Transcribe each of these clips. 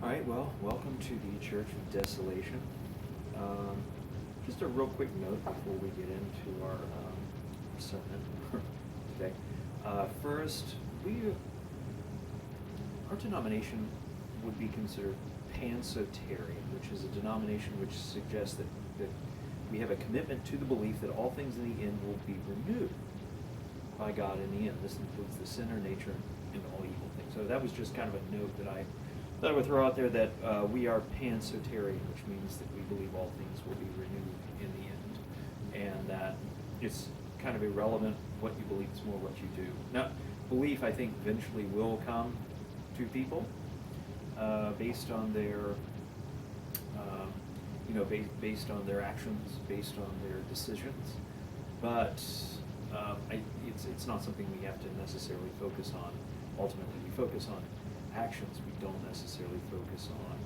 Alright, well, welcome to the Church of Desolation. Just a real quick note before we get into our sermon today. First, our denomination would be considered pansoterian, which is a denomination which suggests that we have a commitment to the belief that all things in the end will be renewed by God in the end. This includes the sinner, nature, and all evil things. So that was just kind of a note that I thought I would throw out there, that we are pansoterian, which means that we believe all things will be renewed in the end, and that it's kind of irrelevant what you believe, it's more what you do. Now, belief, I think, eventually will come to people based on their, based on their actions, based on their decisions, but it's not something we have to necessarily focus on. Ultimately, we focus on actions. We don't necessarily focus on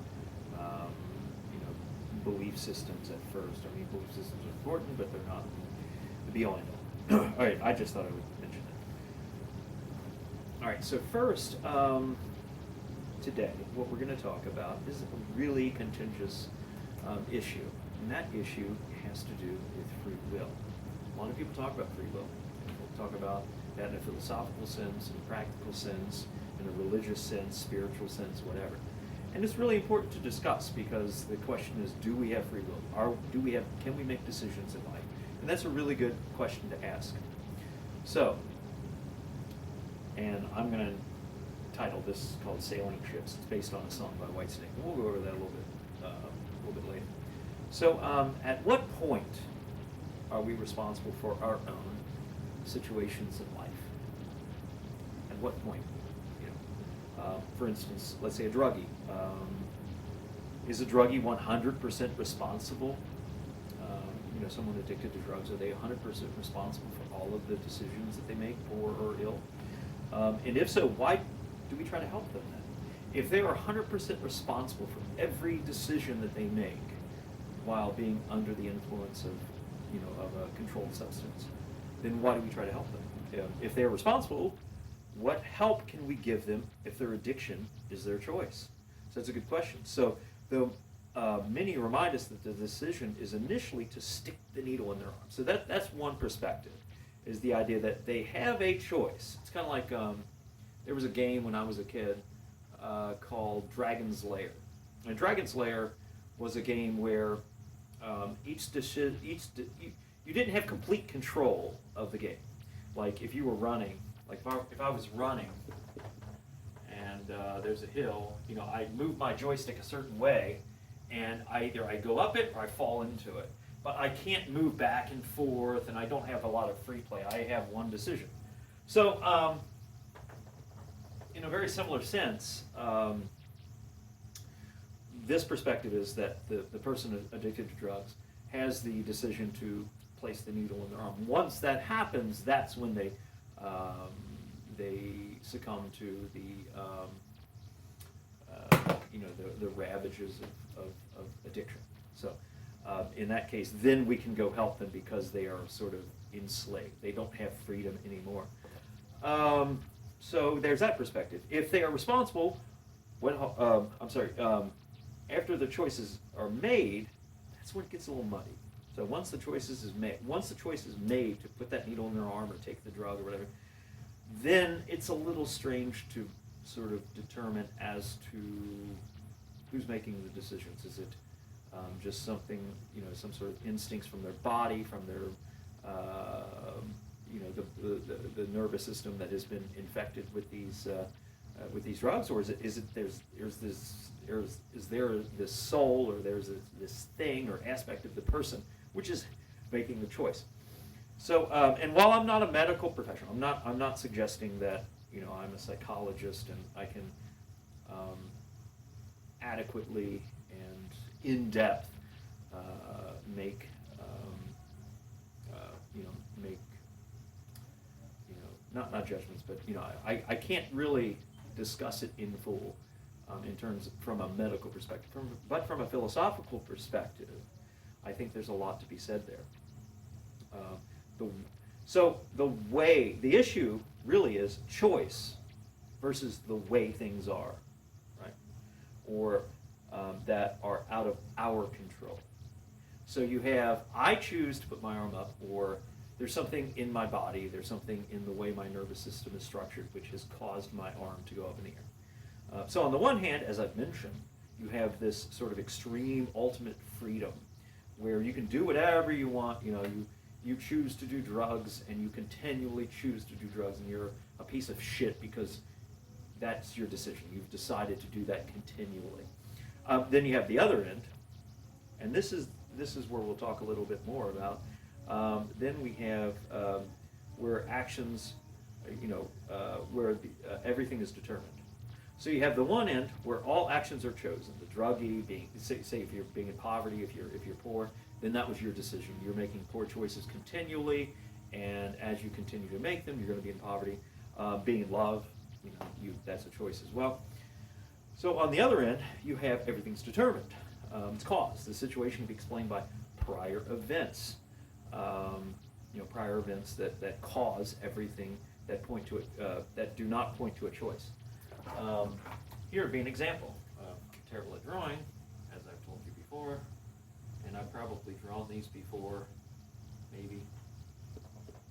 belief systems at first. I mean, belief systems are important, but they're not the be all end all. All right, I just thought I would mention that. All right, so first, today, what we're going to talk about is a really contentious issue, and that issue has to do with free will. A lot of people talk about free will. People talk about that in a philosophical sense, in a practical sense, in a religious sense, spiritual sense, whatever. And it's really important to discuss, because the question is, do we have free will? Can we make decisions in life? And that's a really good question to ask. So, and I'm going to title this called Sailing Ships. It's based on a song by Whitesnake. And we'll go over that a little bit later. So, at what point are we responsible for our own situations in life? At what point? For instance, let's say a druggie. Is a druggie 100% responsible? Someone addicted to drugs, are they 100% responsible for all of the decisions that they make, poor or ill? And if so, why do we try to help them then? If they are 100% responsible for every decision that they make while being under the influence of a controlled substance, then why do we try to help them? If they're responsible, what help can we give them if their addiction is their choice? So that's a good question. So many remind us that the decision is initially to stick the needle in their arm. So that's one perspective, is the idea that they have a choice. It's kind of like there was a game when I was a kid called Dragon's Lair. And Dragon's Lair was a game where you didn't have complete control of the game. Like if you were running, like if I was running and there's a hill, I move my joystick a certain way, and either I go up it or I fall into it. But I can't move back and forth, and I don't have a lot of free play. I have one decision. So, in a very similar sense, this perspective is that the person addicted to drugs has the decision to place the needle in their arm. Once that happens, that's when they succumb to the ravages of addiction. So in that case, then we can go help them, because they are sort of enslaved. They don't have freedom anymore. So there's that perspective. If they are responsible, after the choices are made, that's when it gets a little muddy. So once the choice is made to put that needle in their arm or take the drug or whatever, then it's a little strange to sort of determine as to who's making the decisions. Is it just something, some sort of instincts from their body, from their, the nervous system that has been infected with these with these drugs, or is there this soul, or this thing or aspect of the person which is making the choice? So, and while I'm not a medical professional, I'm not suggesting that I'm a psychologist and I can adequately and in depth make not judgments, but I can't really discuss it in full in terms from a medical perspective. But from a philosophical perspective, I think there's a lot to be said there. The issue really is choice versus the way things are, right? Or that are out of our control. So you have, I choose to put my arm up, or there's something in my body, there's something in the way my nervous system is structured which has caused my arm to go up in the air. So on the one hand, as I've mentioned, you have this sort of extreme ultimate freedom where you can do whatever you want. You choose to do drugs, and you continually choose to do drugs, and you're a piece of shit because that's your decision. You've decided to do that continually. Then you have the other end, and this is where we'll talk a little bit more about. Then we have where actions, where everything is determined. So you have the one end where all actions are chosen. The druggie, say if you're being in poverty, if you're poor, then that was your decision. You're making poor choices continually, and as you continue to make them, you're going to be in poverty. Being in love, that's a choice as well. So on the other end, you have everything's determined. It's cause. The situation can be explained by prior events. Prior events that cause everything that point to it, that do not point to a choice. Here would be an example. Terrible at drawing, as I've told you before, and I've probably drawn these before, maybe.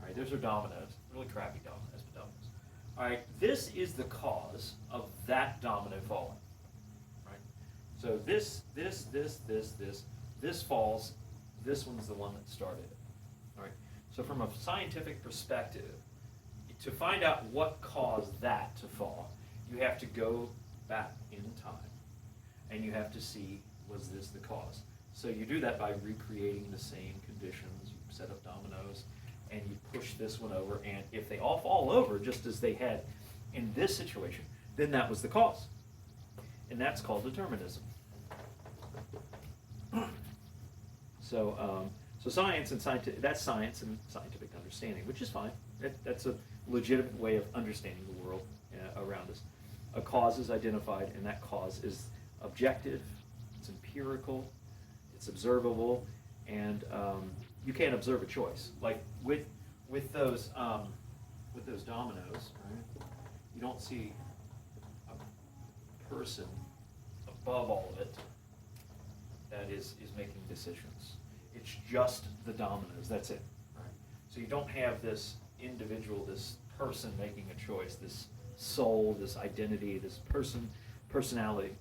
All right, those are dominoes, really crappy dominoes, but dominoes. All right, this is the cause of that domino falling. Right. So this falls. This one's the one that started it. All right. So from a scientific perspective, to find out what caused that to fall, you have to go back in time, and you have to see, was this the cause? So you do that by recreating the same conditions. You set up dominoes, and you push this one over, and if they all fall over just as they had in this situation, then that was the cause. And that's called determinism. So science and that's science and scientific understanding, which is fine. That's a legitimate way of understanding the world around us. A cause is identified, and that cause is objective, it's empirical, it's observable, and you can't observe a choice. Like with those dominoes, right? You don't see a person above all of it that is making decisions. It's just the dominoes. That's it. Right? So you don't have this individual, this person making a choice, this soul, this identity, this personality.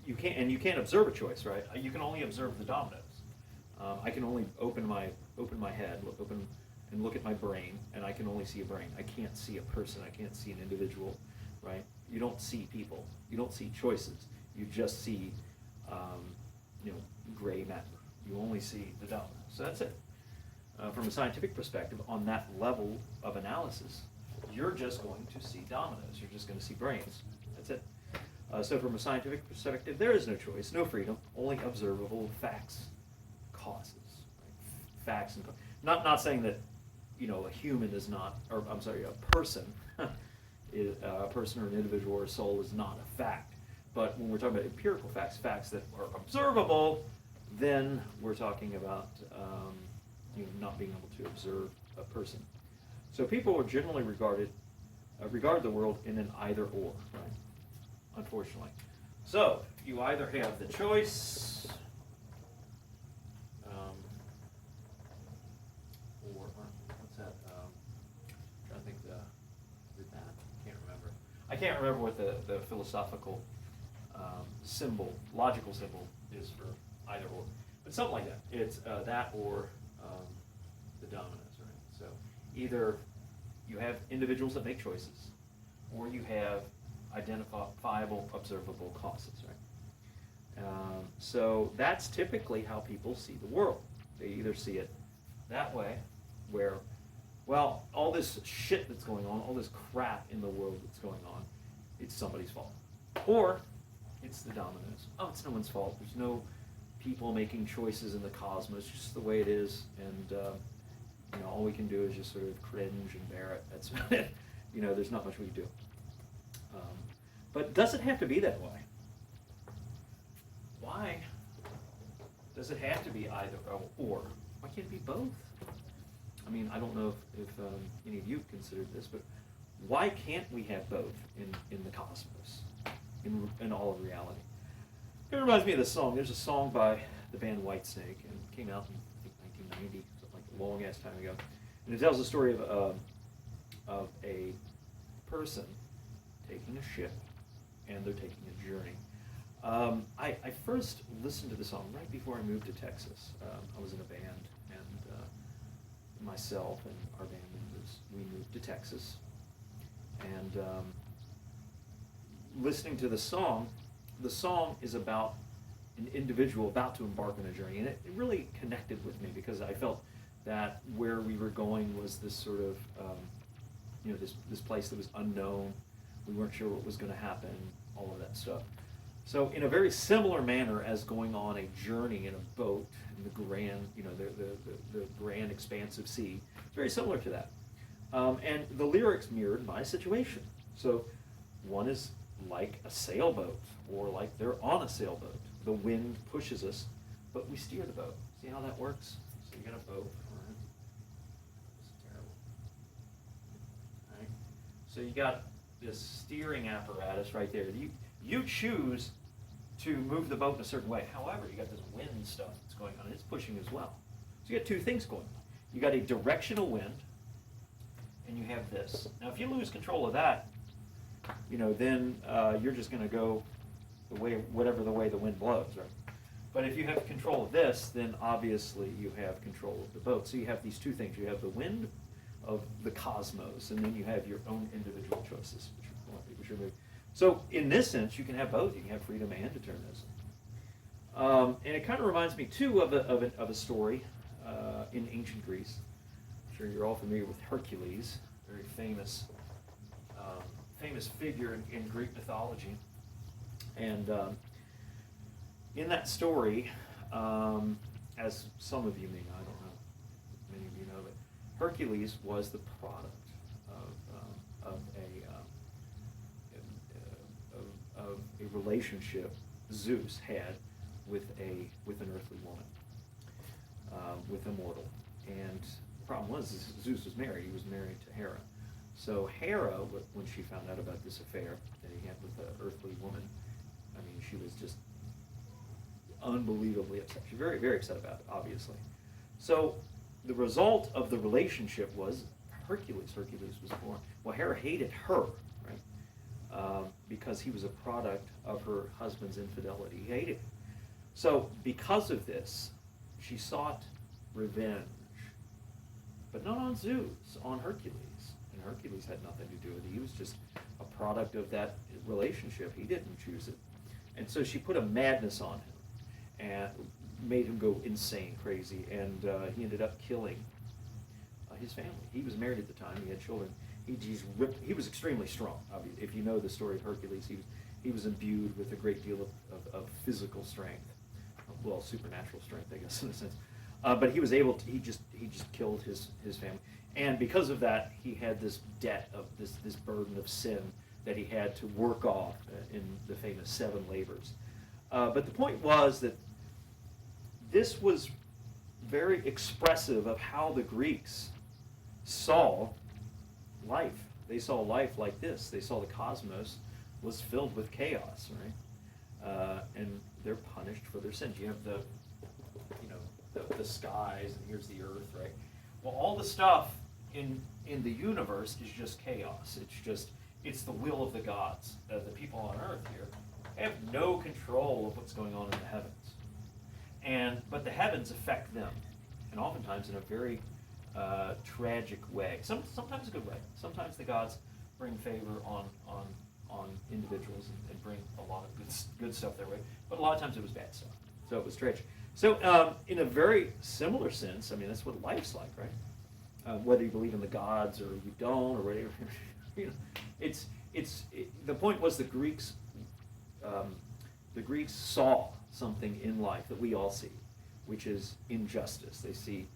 You can't observe a choice, right? You can only observe the dominoes. I can only open my head, and look at my brain, and I can only see a brain. I can't see a person. I can't see an individual, right? You don't see people. You don't see choices. You just see, gray matter. You only see the dominoes. So that's it. From a scientific perspective, on that level of analysis, you're just going to see dominoes. You're just going to see brains. That's it. So from a scientific perspective, there is no choice, no freedom, only observable facts, causes, right? Facts and not saying that a human is not, or I'm sorry, a person, a person or an individual or a soul is not a fact. But when we're talking about empirical facts, facts that are observable, then we're talking about not being able to observe a person. So people are generally regard the world in an either or, right? Unfortunately. So you either have the choice, or what's that? I'm trying to think I can't remember what the philosophical logical symbol is for either or, but something like that. It's that or the dominoes, right? So either you have individuals that make choices, or you have identifiable, observable causes, right? So that's typically how people see the world. They either see it that way, where, well, all this shit that's going on, all this crap in the world that's going on, it's somebody's fault. Or it's the dominoes. Oh, it's no one's fault. There's no people making choices in the cosmos, just the way it is, and all we can do is just sort of cringe and bear it. That's it. There's not much we can do. But does it have to be that way? Why does it have to be either or? Why can't it be both? I mean, I don't know if any of you have considered this, but why can't we have both in the cosmos, in all of reality? It reminds me of this song. There's a song by the band Whitesnake, and it came out in, I think, 1990, something like a long-ass time ago. And it tells the story of a person taking a ship, and they're taking a journey. I first listened to the song right before I moved to Texas. I was in a band, and myself and our band members, we moved to Texas. And listening to the song is about an individual about to embark on a journey, and it really connected with me because I felt that where we were going was this sort of, this place that was unknown. We weren't sure what was going to happen, all of that stuff. So in a very similar manner as going on a journey in a boat in the grand, the grand expansive sea, it's very similar to that. And the lyrics mirrored my situation. So one is like a sailboat, or like they're on a sailboat. The wind pushes us, but we steer the boat. See how that works? So you got a boat, all right? This is terrible. All right? So you got this steering apparatus right there. You choose to move the boat in a certain way. However, you got this wind stuff that's going on. It's pushing as well. So you got two things going on. You got a directional wind, and you have this. Now, if you lose control of that, then you're just going to go whatever the way the wind blows, right? But if you have control of this, then obviously you have control of the boat. So you have these two things. You have the wind of the cosmos, and then you have your own individual choices, which are moving. So in this sense, you can have both. You can have freedom and determinism. And it kind of reminds me too of a story in ancient Greece. I'm sure you're all familiar with Hercules, very famous figure in Greek mythology. And in that story, as some of you may know, I don't know, many of you know, but Hercules was the product of a relationship Zeus had with an earthly woman, with a mortal. And the problem was Zeus was married. He was married to Hera. So Hera, when she found out about this affair that he had with the earthly woman, I mean, she was just unbelievably upset. She was very, very upset about it, obviously. So the result of the relationship was Hercules. Hercules was born. Well, Hera hated her, right? Because he was a product of her husband's infidelity. He hated it. So because of this, she sought revenge. But not on Zeus, on Hercules. And Hercules had nothing to do with it. He was just a product of that relationship. He didn't choose it. And so she put a madness on him and made him go insane, crazy, and he ended up killing his family. He was married at the time. He had children. He was extremely strong. If you know the story of Hercules, he was imbued with a great deal of physical strength, well, supernatural strength, I guess, in a sense. But he was able to. He just killed his family, and because of that, he had this debt of this burden of sin that he had to work off in the famous 7 labors. But the point was that this was very expressive of how the Greeks saw life. They saw life like this. They saw the cosmos was filled with chaos, right? And they're punished for their sins. You have the skies, and here's the earth, right? Well, all the stuff in the universe is just chaos. It's the will of the gods. The people on earth here have no control of what's going on in the heavens. But the heavens affect them, and oftentimes in a very tragic way. Sometimes a good way. Sometimes the gods bring favor on individuals and bring a lot of good stuff their way. But a lot of times it was bad stuff. So it was tragic. So in a very similar sense, I mean, that's what life's like, right? Whether you believe in the gods or you don't or whatever, you know, the point was the Greeks saw something in life that we all see, which is injustice. They see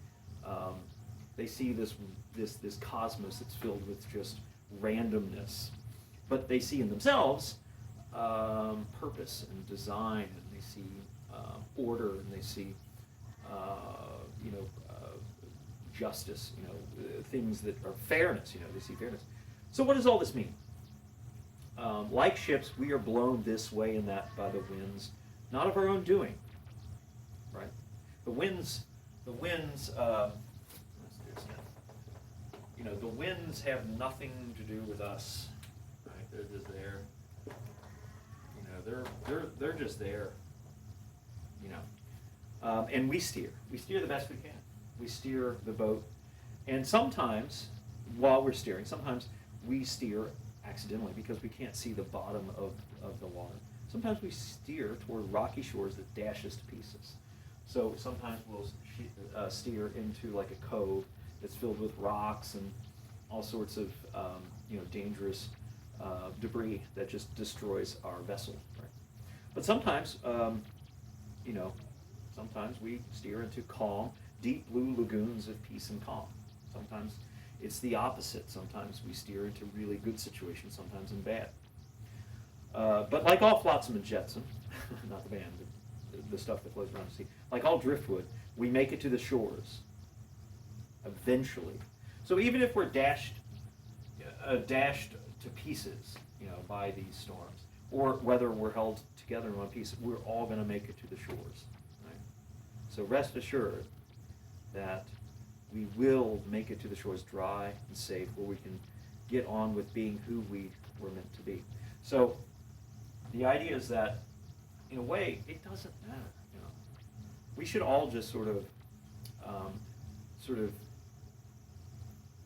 this cosmos that's filled with just randomness, but they see in themselves purpose and design, and they see order, and they see justice, things that are fairness. They see fairness. So what does all this mean? Like ships, we are blown this way and that by the winds, not of our own doing. Right? The winds. The winds have nothing to do with us. Right? They're just there. They're just there. And we steer. We steer the best we can. We steer the boat, and sometimes, while we're steering, sometimes we steer accidentally because we can't see the bottom of the water. Sometimes we steer toward rocky shores that dash us to pieces. So sometimes we'll steer into like a cove that's filled with rocks and all sorts of dangerous debris that just destroys our vessel. Right? But sometimes, sometimes we steer into calm, deep blue lagoons of peace and calm. Sometimes it's the opposite. Sometimes we steer into really good situations, sometimes in bad. But like all flotsam and jetsam, not the band, but the stuff that floats around the sea, like all driftwood, we make it to the shores eventually. So even if we're dashed to pieces, by these storms, or whether we're held together in one piece, we're all going to make it to the shores. Right? So rest assured that we will make it to the shores dry and safe, where we can get on with being who we were meant to be. So the idea is that, in a way, it doesn't matter. We should all just sort of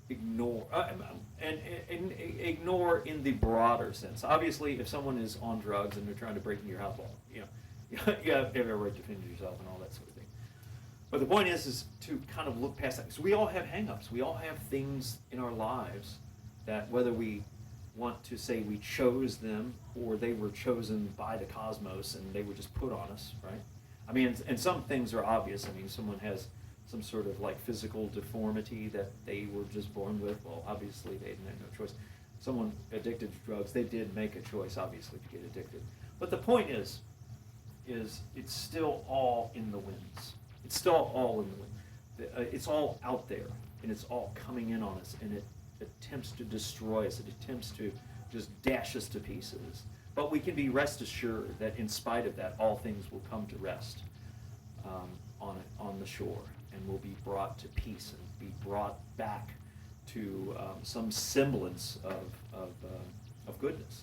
ignore, and ignore in the broader sense. Obviously, if someone is on drugs and they're trying to break into your house, you have every right to defend yourself and all that sort of thing. But the point is to kind of look past that. So we all have hang-ups. We all have things in our lives that, whether we want to say we chose them or they were chosen by the cosmos and they were just put on us, right? I mean, and some things are obvious. I mean, someone has some sort of like physical deformity that they were just born with. Well, obviously they had no choice. Someone addicted to drugs, they did make a choice, obviously, to get addicted. But the point is it's still all in the winds. It's still all in the wind. It's all out there, and it's all coming in on us, and it attempts to destroy us. It attempts to just dash us to pieces. But we can be rest assured that in spite of that, all things will come to rest on the shore, and will be brought to peace and be brought back to some semblance of goodness.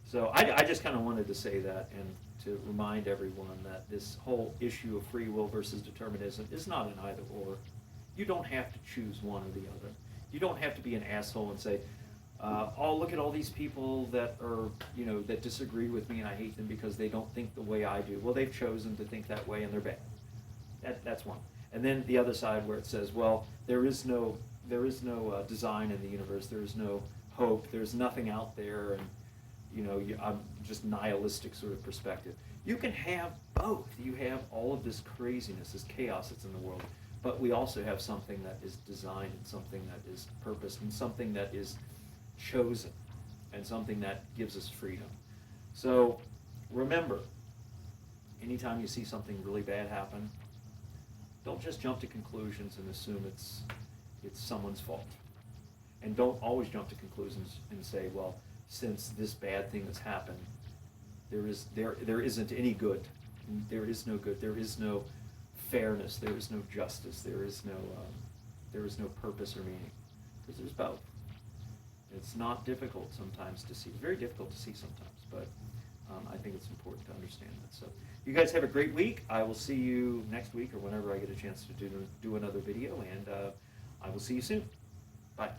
So I just kind of wanted to say that, and to remind everyone that this whole issue of free will versus determinism is not an either or. You don't have to choose one or the other. You don't have to be an asshole and say, oh, look at all these people that are, that disagree with me and I hate them because they don't think the way I do. Well, they've chosen to think that way and they're bad. That's one. And then the other side where it says, well, there is no design in the universe. There is no hope. There's nothing out there, and I'm just nihilistic sort of perspective. You can have both. You have all of this craziness, this chaos that's in the world, but we also have something that is designed, and something that is purposed, and something that is chosen, and something that gives us freedom. So remember, anytime you see something really bad happen, don't just jump to conclusions and assume it's someone's fault. And don't always jump to conclusions and say, well, since this bad thing has happened, there isn't any good. There is no good. There is no fairness. There is no justice. There is no purpose or meaning. Because there's both. It's not difficult sometimes to see. It's very difficult to see sometimes, but I think it's important to understand that. So you guys have a great week. I will see you next week or whenever I get a chance to do another video, and I will see you soon. Bye.